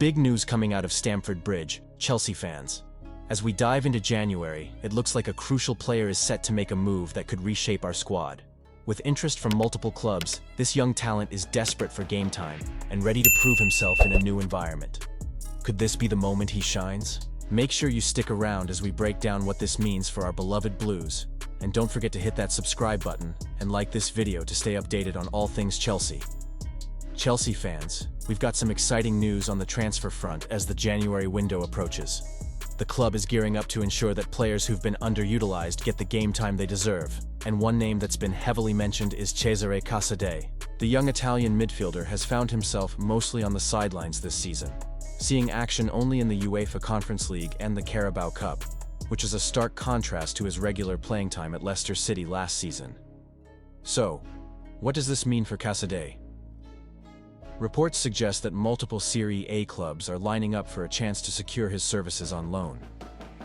big news coming out of Stamford Bridge, Chelsea fans. As we dive into January, it looks like a crucial player is set to make a move that could reshape our squad. With interest from multiple clubs, this young talent is desperate for game time and ready to prove himself in a new environment. Could this be the moment he shines? Make sure you stick around as we break down what this means for our beloved Blues. And don't forget to hit that subscribe button and like this video to stay updated on all things Chelsea. Chelsea fans, we've got some exciting news on the transfer front as the January window approaches. The club is gearing up to ensure that players who've been underutilized get the game time they deserve, and one name that's been heavily mentioned is Casadei. The young Italian midfielder has found himself mostly on the sidelines this season, seeing action only in the UEFA Conference League and the Carabao Cup, which is a stark contrast to his regular playing time at Leicester City last season. So, what does this mean for Casadei? Reports suggest that multiple Serie A clubs are lining up for a chance to secure his services on loan.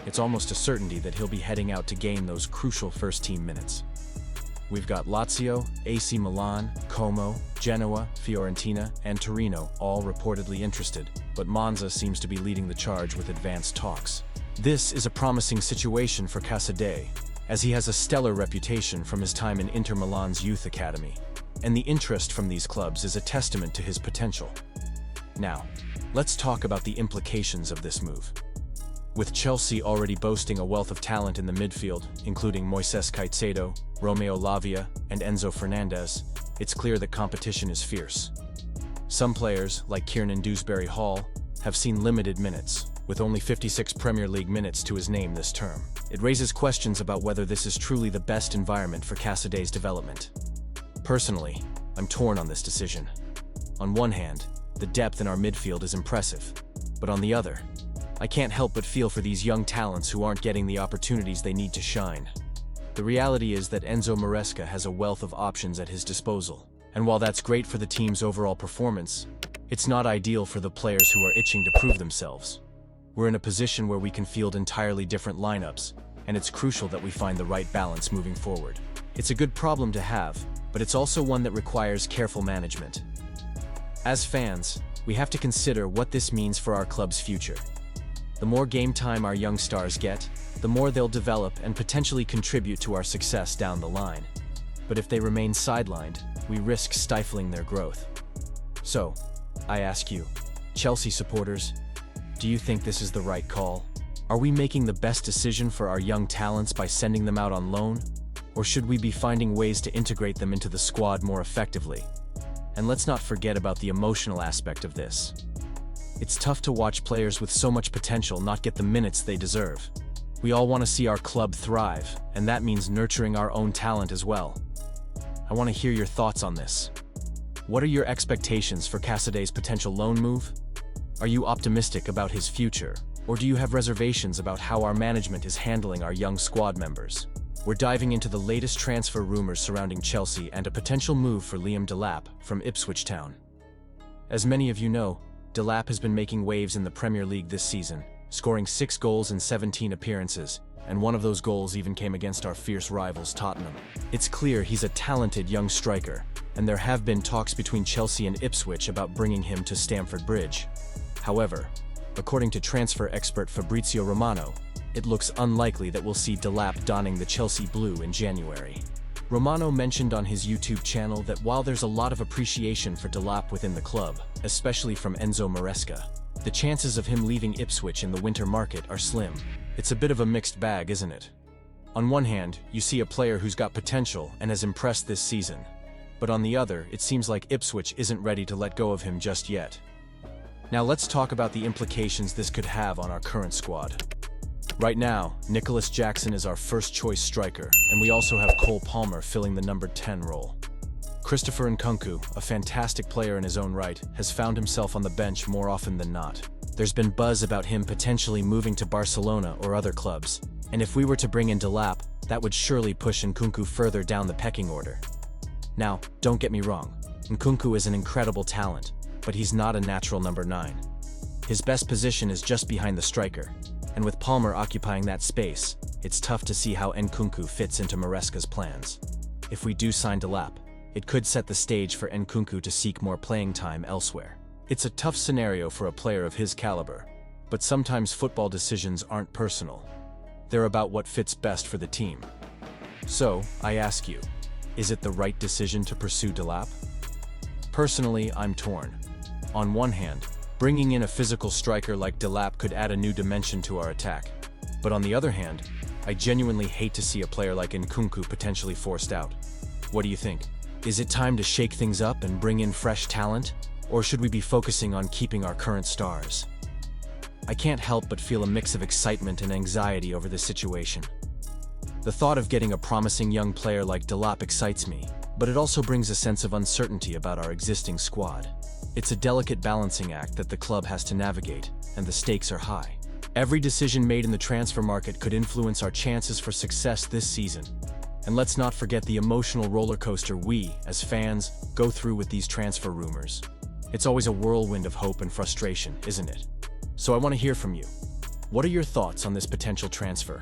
It's almost a certainty that he'll be heading out to gain those crucial first-team minutes. We've got Lazio, AC Milan, Como, Genoa, Fiorentina, and Torino all reportedly interested, but Monza seems to be leading the charge with advanced talks. This is a promising situation for Casadei, as he has a stellar reputation from his time in Inter Milan's youth academy, and the interest from these clubs is a testament to his potential. Now, let's talk about the implications of this move. With Chelsea already boasting a wealth of talent in the midfield, including Moises Caicedo, Romeo Lavia, and Enzo Fernandez, it's clear that competition is fierce. Some players, like Kiernan Dewsbury-Hall, have seen limited minutes, with only 56 Premier League minutes to his name this term. It raises questions about whether this is truly the best environment for Casadei's development. Personally, I'm torn on this decision. On one hand, the depth in our midfield is impressive, but on the other, I can't help but feel for these young talents who aren't getting the opportunities they need to shine. The reality is that Enzo Maresca has a wealth of options at his disposal, and while that's great for the team's overall performance, it's not ideal for the players who are itching to prove themselves. We're in a position where we can field entirely different lineups, and it's crucial that we find the right balance moving forward. It's a good problem to have, but it's also one that requires careful management. As fans, we have to consider what this means for our club's future. The more game time our young stars get, the more they'll develop and potentially contribute to our success down the line. But if they remain sidelined, we risk stifling their growth. So, I ask you, Chelsea supporters, do you think this is the right call? Are we making the best decision for our young talents by sending them out on loan? Or should we be finding ways to integrate them into the squad more effectively? And let's not forget about the emotional aspect of this. It's tough to watch players with so much potential not get the minutes they deserve. We all want to see our club thrive, and that means nurturing our own talent as well. I want to hear your thoughts on this. What are your expectations for Casadei's potential loan move? Are you optimistic about his future, or do you have reservations about how our management is handling our young squad members? We're diving into the latest transfer rumors surrounding Chelsea and a potential move for Liam Delap from Ipswich Town. As many of you know, Delap has been making waves in the Premier League this season, scoring 6 goals in 17 appearances, and one of those goals even came against our fierce rivals Tottenham. It's clear he's a talented young striker, and there have been talks between Chelsea and Ipswich about bringing him to Stamford Bridge. However, according to transfer expert Fabrizio Romano, it looks unlikely that we'll see Delap donning the Chelsea blue in January. Romano mentioned on his YouTube channel that while there's a lot of appreciation for Delap within the club, especially from Enzo Maresca, the chances of him leaving Ipswich in the winter market are slim. It's a bit of a mixed bag, isn't it? On one hand, you see a player who's got potential and has impressed this season, but on the other, it seems like Ipswich isn't ready to let go of him just yet. Now let's talk about the implications this could have on our current squad. Right now, Nicholas Jackson is our first choice striker, and we also have Cole Palmer filling the number 10 role. Christopher Nkunku, a fantastic player in his own right, has found himself on the bench more often than not. There's been buzz about him potentially moving to Barcelona or other clubs, and if we were to bring in Delap, that would surely push Nkunku further down the pecking order. Now, don't get me wrong, Nkunku is an incredible talent, but he's not a natural number 9. His best position is just behind the striker, and with Palmer occupying that space, it's tough to see how Nkunku fits into Maresca's plans. If we do sign Delap, it could set the stage for Nkunku to seek more playing time elsewhere. It's a tough scenario for a player of his caliber, but sometimes football decisions aren't personal. They're about what fits best for the team. So, I ask you, is it the right decision to pursue Delap? Personally, I'm torn. On one hand, bringing in a physical striker like Delap could add a new dimension to our attack. But on the other hand, I genuinely hate to see a player like Nkunku potentially forced out. What do you think? Is it time to shake things up and bring in fresh talent? Or should we be focusing on keeping our current stars? I can't help but feel a mix of excitement and anxiety over this situation. The thought of getting a promising young player like Delap excites me, but it also brings a sense of uncertainty about our existing squad. It's a delicate balancing act that the club has to navigate, and the stakes are high. Every decision made in the transfer market could influence our chances for success this season. And let's not forget the emotional roller coaster we, as fans, go through with these transfer rumors. It's always a whirlwind of hope and frustration, isn't it? So I want to hear from you. What are your thoughts on this potential transfer?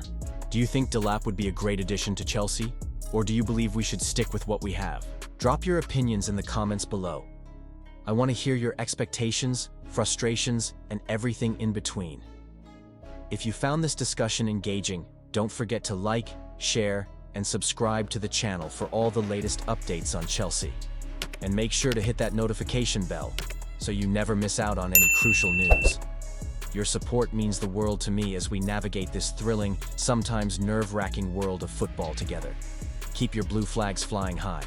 Do you think Delap would be a great addition to Chelsea? Or do you believe we should stick with what we have? Drop your opinions in the comments below. I want to hear your expectations, frustrations, and everything in between. If you found this discussion engaging, don't forget to like, share, and subscribe to the channel for all the latest updates on Chelsea. And make sure to hit that notification bell so you never miss out on any crucial news. Your support means the world to me as we navigate this thrilling, sometimes nerve-wracking world of football together. Keep your blue flags flying high.